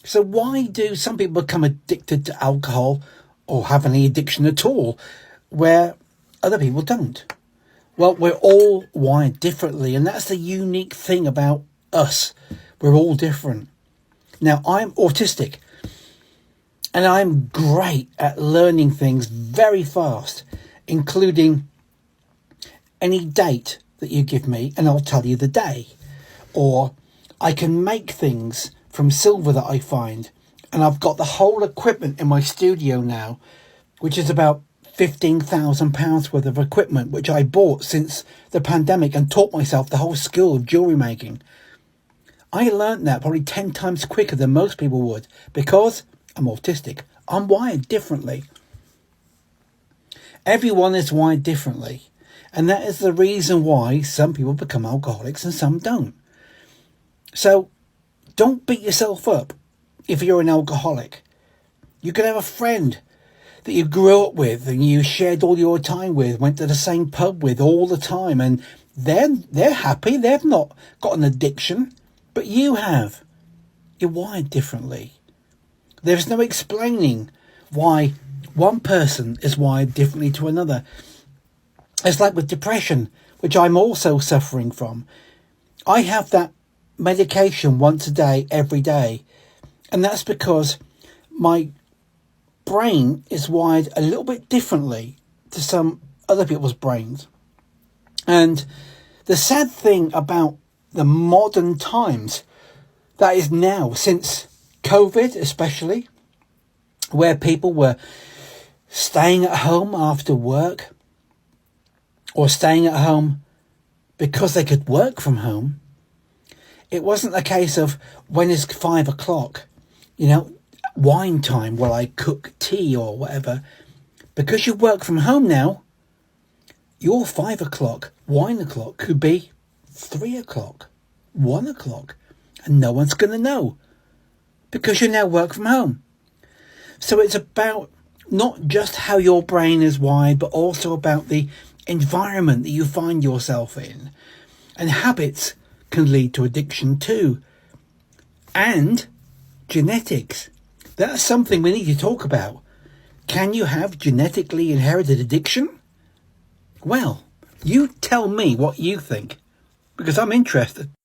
So why do some people become addicted to alcohol or have any addiction at all, where other people don't? Well, we're all wired differently, and that's the unique thing about us. We're all different. Now, I'm autistic, and I'm great at learning things very fast, including any date that you give me, and I'll tell you the day. Or I can make things from silver that I find, and I've got the whole equipment in my studio now, which is about £15,000 worth of equipment, which I bought since the pandemic and taught myself the whole skill of jewellery making. I learnt that probably 10 times quicker than most people would, because I'm autistic. I'm wired differently. Everyone is wired differently, and that is the reason why some people become alcoholics and some don't. So don't beat yourself up if you're an alcoholic. You could have a friend that you grew up with and you shared all your time with, went to the same pub with all the time, and they're happy. They've not got an addiction, but you have. You're wired differently. There's no explaining why one person is wired differently to another. It's like with depression, which I'm also suffering from. I have that medication once a day, every day, and that's because my brain is wired a little bit differently to some other people's brains. And the sad thing about the modern times, that is now, since COVID especially, where people were staying at home after work, or staying at home because they could work from home, it wasn't a case of when is 5 o'clock, wine time while I cook tea or whatever. Because you work from home now, your 5 o'clock, wine o'clock could be 3 o'clock, 1 o'clock, and no one's going to know because you now work from home. So it's about not just how your brain is wired, but also about the environment that you find yourself in. And habits can lead to addiction too. And genetics. That's something we need to talk about. Can you have genetically inherited addiction? Well, you tell me what you think, because I'm interested.